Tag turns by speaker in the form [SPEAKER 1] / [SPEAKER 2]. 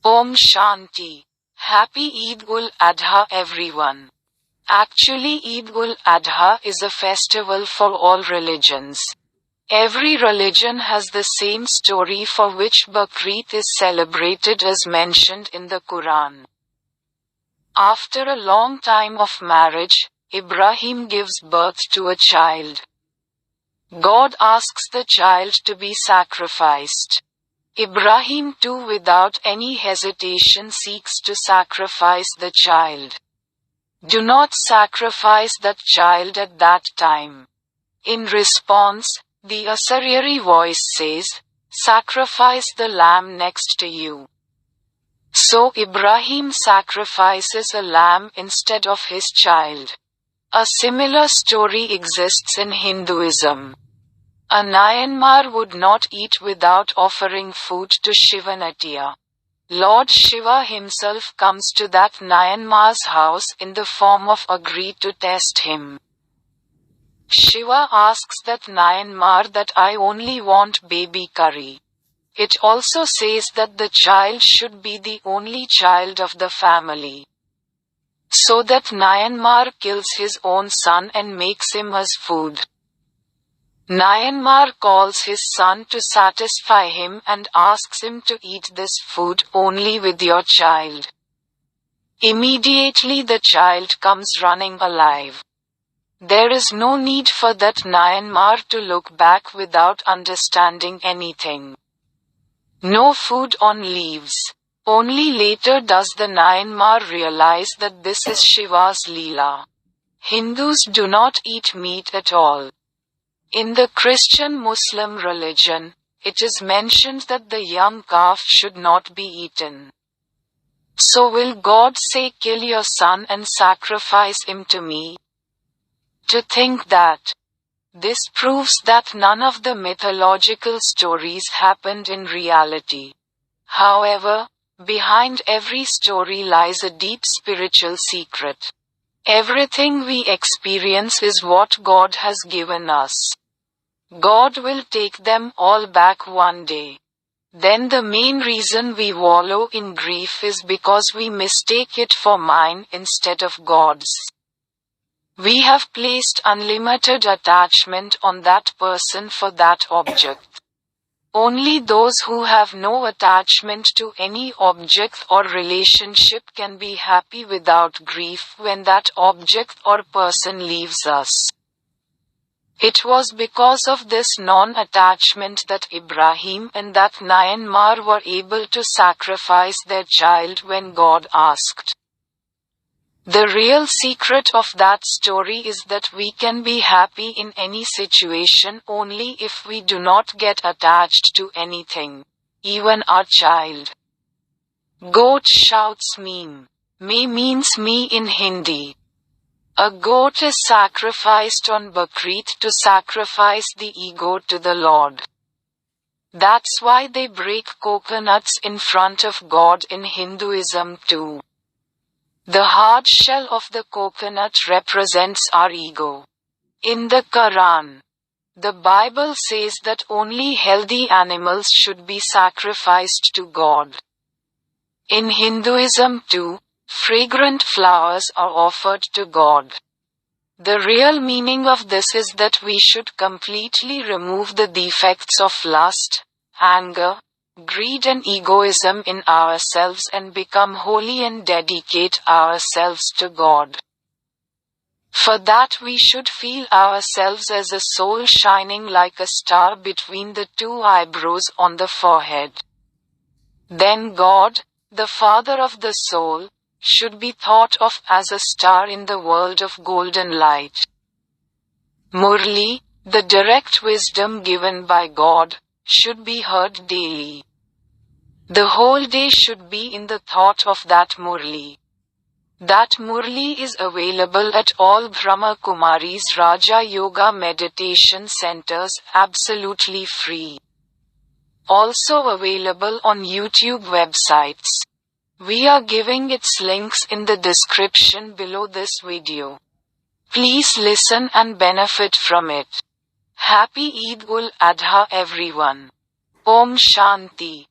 [SPEAKER 1] Om Shanti. Happy Eid Ul Adha everyone. Actually, Eid Ul Adha is a festival for all religions. Every religion has the same story for which Bakrid is celebrated as mentioned in the Quran. After a long time of marriage, Ibrahim gives birth to a child. God asks the child to be sacrificed. Ibrahim too without any hesitation seeks to sacrifice the child. Do not sacrifice that child at that time. In response, the Assyrian voice says, sacrifice the lamb next to you. So Ibrahim sacrifices a lamb instead of his child. A similar story exists in Hinduism. A Nayanmar would not eat without offering food to Shivanatiya. Lord Shiva himself comes to that Nayanmar's house in the form of a greed to test him. Shiva asks that Nayanmar that I only want baby curry. It also says that the child should be the only child of the family. So that Nayanmar kills his own son and makes him as food. Nayanmar calls his son to satisfy him and asks him to eat this food only with your child. Immediately the child comes running alive. There is no need for that Nayanmar to look back without understanding anything. No food on leaves. Only later does the Nayanmar realize that this is Shiva's Leela. Hindus do not eat meat at all. In the Christian-Muslim religion, it is mentioned that the young calf should not be eaten. So will God say kill your son and sacrifice him to me? To think that. This proves that none of the mythological stories happened in reality. However, behind every story lies a deep spiritual secret. Everything we experience is what God has given us. God will take them all back one day. Then the main reason we wallow in grief is because we mistake it for mine instead of God's. We have placed unlimited attachment on that person for that object. Only those who have no attachment to any object or relationship can be happy without grief when that object or person leaves us. It was because of this non-attachment that Ibrahim and that Nayanmar were able to sacrifice their child when God asked. The real secret of that story is that we can be happy in any situation only if we do not get attached to anything, even our child. Goat shouts meme. Me means me in Hindi. A goat is sacrificed on Bakrid to sacrifice the ego to the Lord. That's why they break coconuts in front of God in Hinduism too. The hard shell of the coconut represents our ego. In the Quran, the Bible says that only healthy animals should be sacrificed to God. In Hinduism too, fragrant flowers are offered to God. The real meaning of this is that we should completely remove the defects of lust, anger, greed and egoism in ourselves and become holy and dedicate ourselves to God. For that we should feel ourselves as a soul shining like a star between the two eyebrows on the forehead. Then God, the Father of the soul, should be thought of as a star in the world of golden light. Murli, the direct wisdom given by God, should be heard daily. The whole day should be in the thought of that Murli. That Murli is available at all Brahma Kumaris Raja Yoga meditation centers absolutely free. Also available on YouTube websites. We are giving its links in the description below this video. Please listen and benefit from it. Happy Eid Ul Adha everyone. Om Shanti.